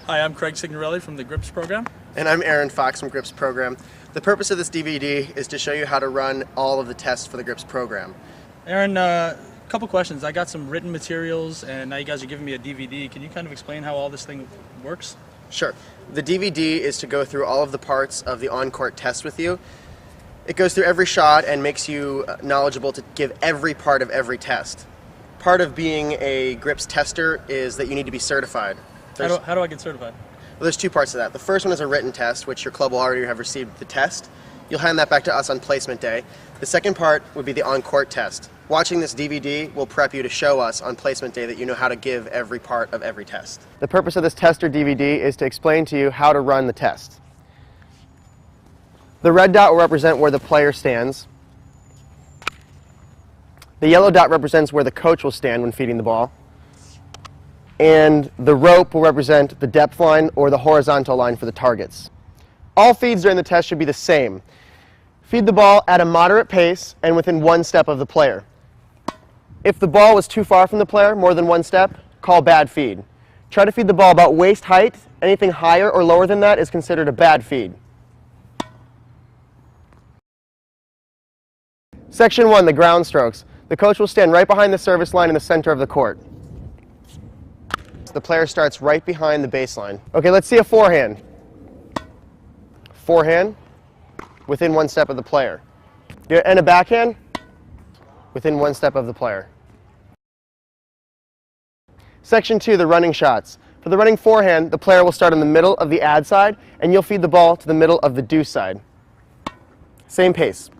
Hi, I'm Craig Signorelli from the GRIPS program. And I'm Aaron Fox from GRIPS program. The purpose of this DVD is to show you how to run all of the tests for the GRIPS program. Aaron, a couple questions. I got some written materials and now you guys are giving me a DVD. Can you kind of explain how all this thing works? Sure. The DVD is to go through all of the parts of the on-court test with you. It goes through every shot and makes you knowledgeable to give every part of every test. Part of being a GRIPS tester is that you need to be certified. How do I get certified? Well, there's two parts to that. The first one is a written test, which your club will already have received the test. You'll hand that back to us on placement day. The second part would be the on-court test. Watching this DVD will prep you to show us on placement day that you know how to give every part of every test. The purpose of this tester DVD is to explain to you how to run the test. The red dot will represent where the player stands. The yellow dot represents where the coach will stand when feeding the ball. And the rope will represent the depth line or the horizontal line for the targets. All feeds during the test should be the same. Feed the ball at a moderate pace and within one step of the player. If the ball was too far from the player, more than one step, call bad feed. Try to feed the ball about waist height. Anything higher or lower than that is considered a bad feed. Section 1, the ground strokes. The coach will stand right behind the service line in the center of the court. The player starts right behind the baseline. Okay, let's see a forehand. Forehand, within one step of the player. And a backhand, within one step of the player. Section 2, the running shots. For the running forehand, the player will start in the middle of the ad side, and you'll feed the ball to the middle of the deuce side. Same pace.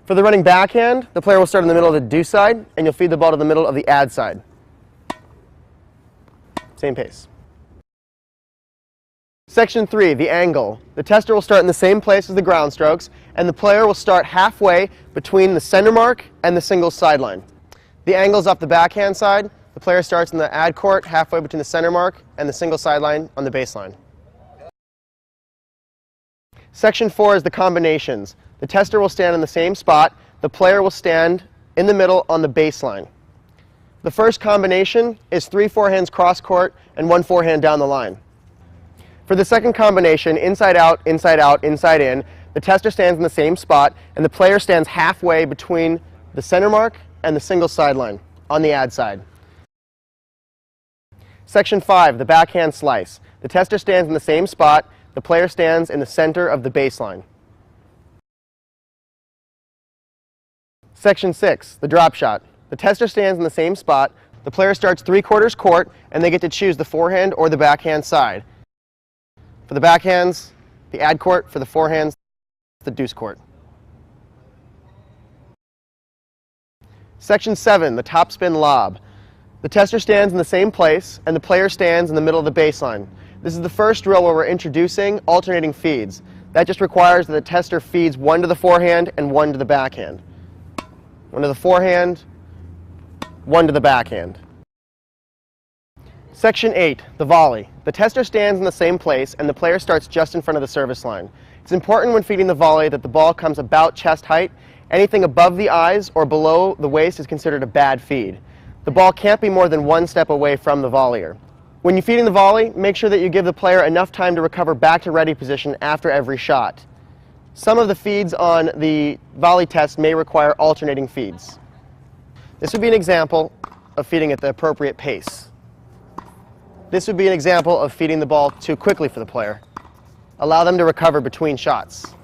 For the running backhand, the player will start in the middle of the deuce side, and you'll feed the ball to the middle of the ad side. Same pace. Section 3, the angle. The tester will start in the same place as the ground strokes, and the player will start halfway between the center mark and the single sideline. The angle is off the backhand side. The player starts in the ad court halfway between the center mark and the single sideline on the baseline. Section 4 is the combinations. The tester will stand in the same spot. The player will stand in the middle on the baseline. The first combination is 3 forehands cross court and 1 forehand down the line. For the second combination, inside out, inside in, the tester stands in the same spot and the player stands halfway between the center mark and the single sideline on the ad side. Section 5, the backhand slice. The tester stands in the same spot. The player stands in the center of the baseline. Section 6, the drop shot. The tester stands in the same spot. The player starts 3/4 court, and they get to choose the forehand or the backhand side. For the backhands, the ad court. For the forehands, the deuce court. Section 7, the topspin lob. The tester stands in the same place, and the player stands in the middle of the baseline. This is the first drill where we're introducing alternating feeds. That just requires that the tester feeds 1 to the forehand and 1 to the backhand. 1 to the forehand, 1 to the backhand. Section 8, the volley. The tester stands in the same place and the player starts just in front of the service line. It's important when feeding the volley that the ball comes about chest height. Anything above the eyes or below the waist is considered a bad feed. The ball can't be more than 1 step away from the volleyer. When you're feeding the volley, make sure that you give the player enough time to recover back to ready position after every shot. Some of the feeds on the volley test may require alternating feeds. This would be an example of feeding at the appropriate pace. This would be an example of feeding the ball too quickly for the player. Allow them to recover between shots.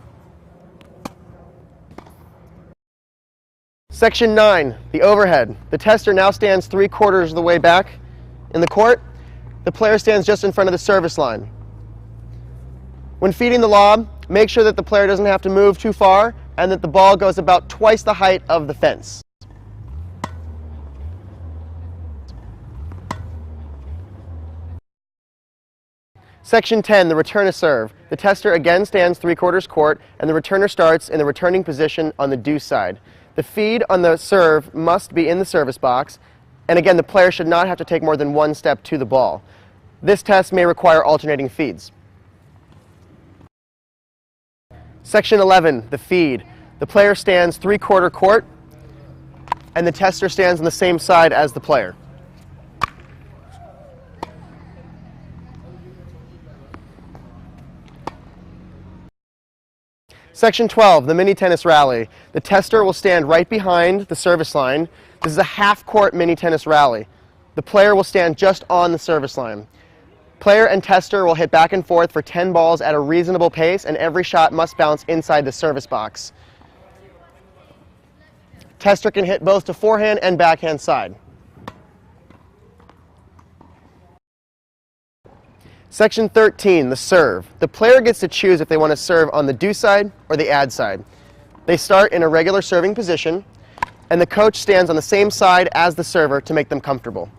Section 9, the overhead. The tester now stands 3/4 of the way back in the court. The player stands just in front of the service line. When feeding the lob, make sure that the player doesn't have to move too far and that the ball goes about twice the height of the fence. Section 10, the return to serve. The tester again stands 3/4 court and the returner starts in the returning position on the deuce side. The feed on the serve must be in the service box, and again, the player should not have to take more than 1 step to the ball. This test may require alternating feeds. Section 11, the feed. The player stands 3/4 court, and the tester stands on the same side as the player. Section 12, the mini tennis rally. The tester will stand right behind the service line. This is a half-court mini tennis rally. The player will stand just on the service line. Player and tester will hit back and forth for 10 balls at a reasonable pace, and every shot must bounce inside the service box. Tester can hit both to forehand and backhand side. Section 13, the serve. The player gets to choose if they want to serve on the do side or the add side. They start in a regular serving position, and the coach stands on the same side as the server to make them comfortable.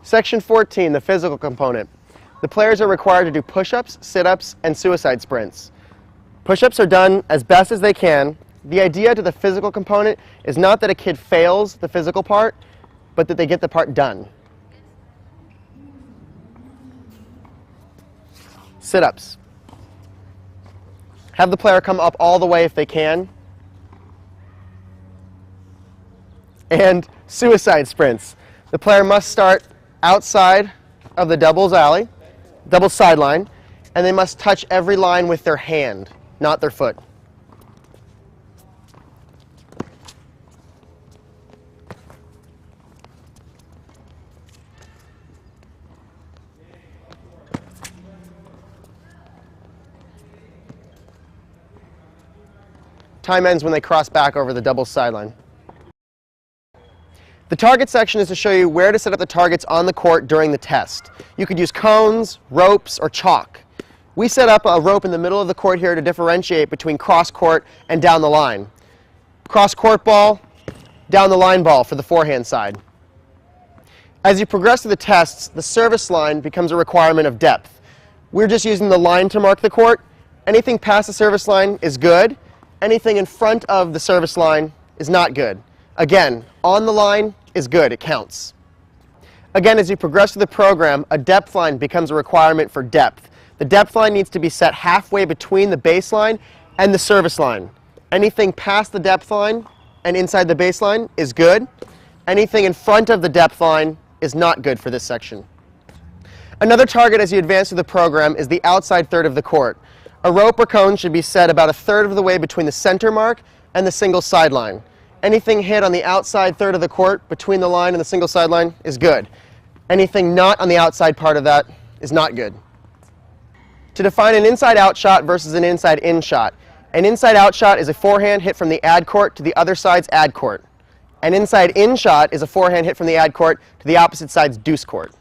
Section 14, the physical component. The players are required to do push-ups, sit-ups, and suicide sprints. Push-ups are done as best as they can. The idea to the physical component is not that a kid fails the physical part, but that they get the part done. Sit-ups. Have the player come up all the way if they can. And suicide sprints. The player must start outside of the doubles sideline, and they must touch every line with their hand, not their foot. Time ends when they cross back over the doubles sideline. The target section is to show you where to set up the targets on the court during the test. You could use cones, ropes, or chalk. We set up a rope in the middle of the court here to differentiate between cross-court and down the line. Cross-court ball, down the line ball for the forehand side. As you progress through the tests, the service line becomes a requirement of depth. We're just using the line to mark the court. Anything past the service line is good. Anything in front of the service line is not good. Again, on the line is good, it counts. Again, as you progress through the program, a depth line becomes a requirement for depth. The depth line needs to be set halfway between the baseline and the service line. Anything past the depth line and inside the baseline is good. Anything in front of the depth line is not good for this section. Another target as you advance through the program is the outside third of the court. A rope or cone should be set about a third of the way between the center mark and the single sideline. Anything hit on the outside third of the court between the line and the single sideline is good. Anything not on the outside part of that is not good. To define an inside-out shot versus an inside-in shot. An inside-out shot is a forehand hit from the ad court to the other side's ad court. An inside-in shot is a forehand hit from the ad court to the opposite side's deuce court.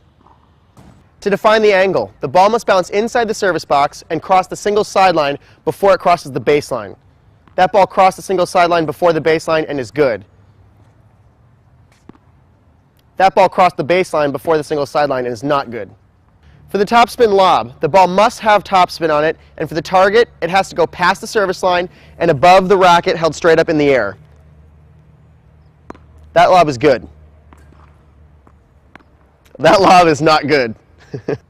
To define the angle, the ball must bounce inside the service box and cross the single sideline before it crosses the baseline. That ball crossed the single sideline before the baseline and is good. That ball crossed the baseline before the single sideline and is not good. For the topspin lob, the ball must have topspin on it, and for the target, it has to go past the service line and above the racket held straight up in the air. That lob is good. That lob is not good.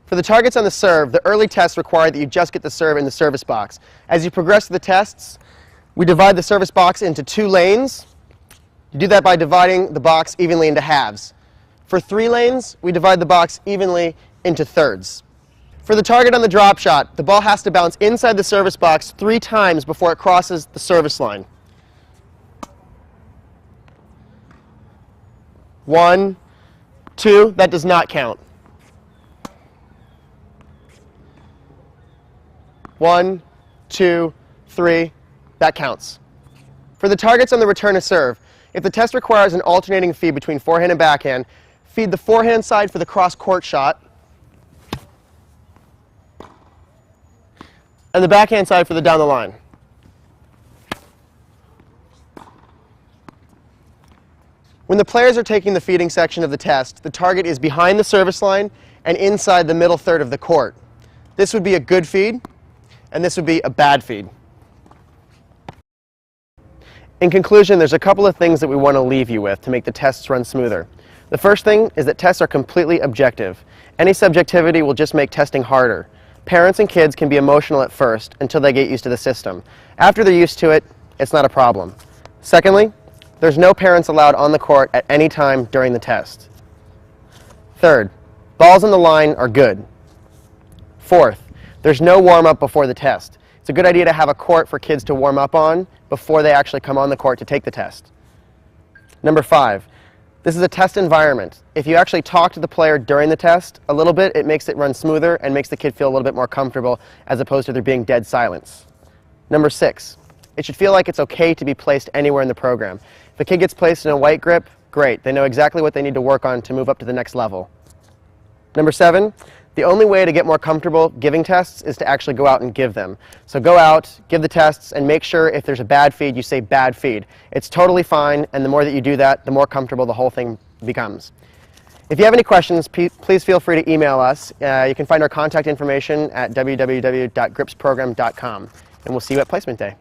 For the targets on the serve, the early tests require that you just get the serve in the service box. As you progress through the tests, we divide the service box into 2 lanes. You do that by dividing the box evenly into halves. For 3 lanes, we divide the box evenly into thirds. For the target on the drop shot, the ball has to bounce inside the service box 3 times before it crosses the service line. 1, 2, that does not count. 1, 2, 3, that counts. For the targets on the return of serve, if the test requires an alternating feed between forehand and backhand, feed the forehand side for the cross-court shot, and the backhand side for the down the line. When the players are taking the feeding section of the test, the target is behind the service line and inside the middle third of the court. This would be a good feed, and this would be a bad feed. In conclusion, there's a couple of things that we want to leave you with to make the tests run smoother. The first thing is that tests are completely objective. Any subjectivity will just make testing harder. Parents and kids can be emotional at first until they get used to the system. After they're used to it, it's not a problem. Secondly, there's no parents allowed on the court at any time during the test. Third, Balls on the line are good. Fourth, there's no warm-up before the test. It's a good idea to have a court for kids to warm up on before they actually come on the court to take the test. Number 5, this is a test environment. If you actually talk to the player during the test a little bit, it makes it run smoother and makes the kid feel a little bit more comfortable as opposed to there being dead silence. Number 6, it should feel like it's okay to be placed anywhere in the program. If a kid gets placed in a white grip, great. They know exactly what they need to work on to move up to the next level. Number 7, the only way to get more comfortable giving tests is to actually go out and give them. So go out, give the tests, and make sure if there's a bad feed, you say bad feed. It's totally fine, and the more that you do that, the more comfortable the whole thing becomes. If you have any questions, please feel free to email us. You can find our contact information at www.gripsprogram.com, and we'll see you at placement day.